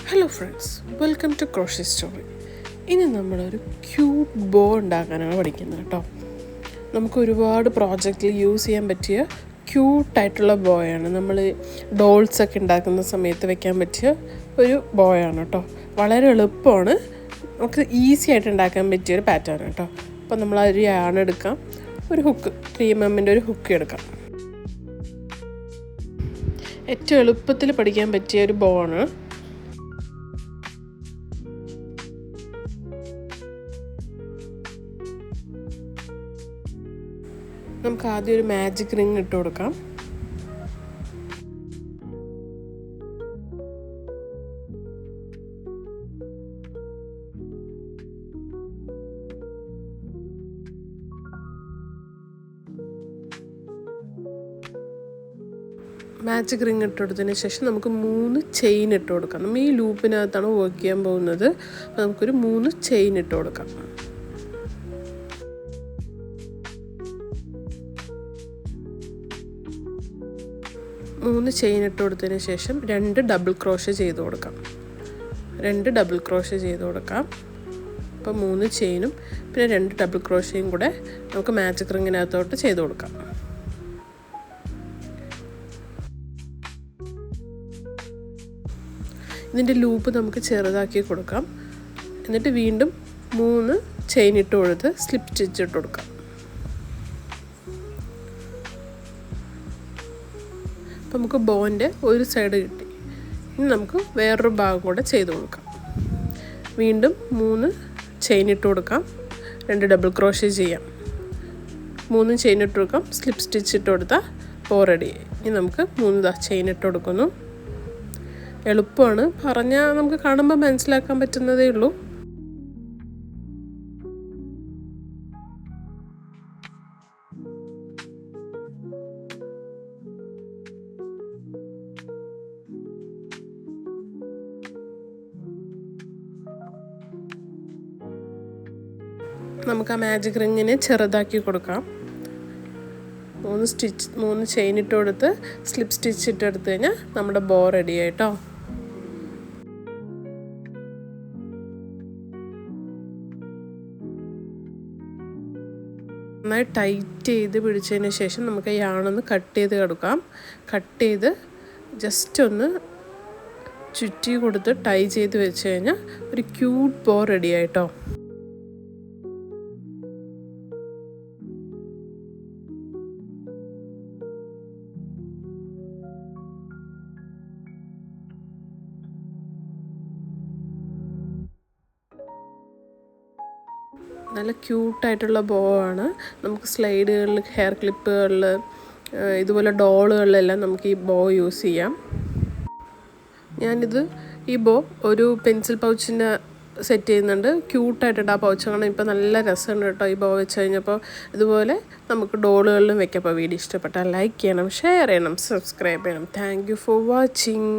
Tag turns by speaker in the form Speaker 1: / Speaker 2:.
Speaker 1: Hello friends, welcome to crochet story. ഇനി നമ്മളൊരു cute ബോ ഉണ്ടാക്കാനാണ് പഠിക്കുന്നത് കേട്ടോ. നമുക്ക് ഒരുപാട് പ്രോജക്റ്റിൽ യൂസ് ചെയ്യാൻ പറ്റിയ ക്യൂട്ടായിട്ടുള്ള ബോയാണ്. നമ്മൾ ഡോൾസൊക്കെ ഉണ്ടാക്കുന്ന സമയത്ത് വെക്കാൻ പറ്റിയ ഒരു ബോയാണ് കേട്ടോ. വളരെ എളുപ്പമാണ്, നമുക്ക് ഈസി ആയിട്ട് ഉണ്ടാക്കാൻ പറ്റിയൊരു പാറ്റേൺ കേട്ടോ. അപ്പോൾ നമ്മൾ ഒരു യാൺ എടുക്കാം, ഒരു ഹുക്ക് 3mm ഒരു ഹുക്ക് എടുക്കാം. ഏറ്റവും എളുപ്പത്തിൽ പഠിക്കാൻ പറ്റിയ ഒരു ബോ ആണ്. നമുക്ക് ആദ്യം ഒരു മാജിക് റിങ് ഇട്ട് കൊടുക്കാം. മാജിക് റിങ് ഇട്ട് കൊടുത്തതിന് ശേഷം നമുക്ക് 3 ചെയിൻ ഇട്ട് കൊടുക്കാം. നമ്മൾ ഈ ലൂപ്പിനകത്താണ് വർക്ക് ചെയ്യാൻ പോകുന്നത്. അപ്പോൾ നമുക്കൊരു 3 ചെയിൻ ഇട്ട് കൊടുക്കാം. മൂന്ന് ചെയിൻ ഇട്ട് കൊടുത്തതിന് ശേഷം 2 ഡബിൾ ക്രോഷേ ചെയ്ത് കൊടുക്കാം. 2 ഡബിൾ ക്രോഷേ ചെയ്ത് കൊടുക്കാം. അപ്പോൾ 3 ചെയിനും പിന്നെ 2 ഡബിൾ ക്രോഷയും കൂടെ നമുക്ക് മാജിക് റിങ്ങിനകത്തോട്ട് ചെയ്ത് കൊടുക്കാം. ഇതിൻ്റെ ലൂപ്പ് നമുക്ക് ചെറുതാക്കി കൊടുക്കാം. എന്നിട്ട് വീണ്ടും 3 ചെയിൻ ഇട്ട് കൊടുത്ത് സ്ലിപ്പ് സ്റ്റിച്ച് ഇട്ട് കൊടുക്കാം. അപ്പോൾ നമുക്ക് ബോൻ്റെ ഒരു സൈഡ് കിട്ടി. ഇനി നമുക്ക് വേറൊരു ഭാഗം കൂടെ ചെയ്ത് കൊടുക്കാം. വീണ്ടും 3 ചെയിൻ ഇട്ട് കൊടുക്കാം, 2 ഡബിൾ ക്രോഷേ ചെയ്യാം, 3 ചെയിൻ ഇട്ട് കൊടുക്കാം, സ്ലിപ്പ് സ്റ്റിച്ച് ഇട്ട് കൊടുത്താൽ ബോ റെഡി. ഇനി നമുക്ക് 3 ചെയിൻ ഇട്ട് കൊടുക്കുന്നു. എളുപ്പമാണ്, പറഞ്ഞാൽ നമുക്ക് കാണുമ്പോൾ മനസ്സിലാക്കാൻ പറ്റുന്നതേ ഉള്ളൂ. നമുക്ക് ആ മാജിക് റിങ്ങിനെ ചെറുതാക്കി കൊടുക്കാം. 3 ചെയിൻ ഇട്ട് കൊടുത്ത് സ്ലിപ്പ് സ്റ്റിച്ച് ഇട്ടെടുത്ത് കഴിഞ്ഞാൽ നമ്മുടെ ബോ റെഡി ആയിട്ടോ. നന്നായി ടൈറ്റ് ചെയ്ത് പിടിച്ചതിന് ശേഷം നമുക്ക് യാണൊന്ന് കട്ട് ചെയ്ത് കൊടുക്കാം. കട്ട് ചെയ്ത് ജസ്റ്റ് ഒന്ന് ചുറ്റി കൊടുത്ത് ടൈ ചെയ്ത് വെച്ച് കഴിഞ്ഞാൽ ഒരു ക്യൂട്ട് ബോ റെഡി ആയിട്ടോ. നല്ല ക്യൂട്ടായിട്ടുള്ള ബോ ആണ്. നമുക്ക് സ്ലൈഡുകളിൽ, ഹെയർ ക്ലിപ്പുകളിൽ, ഇതുപോലെ ഡോളുകളിലെല്ലാം നമുക്ക് ഈ ബോ യൂസ് ചെയ്യാം. ഈ ബോ ഒരു പെൻസിൽ പൗച്ചിൻ്റെ സെറ്റ് ചെയ്യുന്നുണ്ട്. ക്യൂട്ടായിട്ടുണ്ട് ആ പൗച്ച് കാണാൻ. ഇപ്പോൾ നല്ല രസമുണ്ട് കേട്ടോ ഈ ബോ വെച്ച് കഴിഞ്ഞപ്പോൾ. ഇതുപോലെ നമുക്ക് ഡോളുകളിലും വെക്കാം. അപ്പോൾ വീഡിയോ ഇഷ്ടപ്പെട്ടാൽ ലൈക്ക് ചെയ്യണം, ഷെയർ ചെയ്യണം, സബ്സ്ക്രൈബ് ചെയ്യണം. Thank you for watching.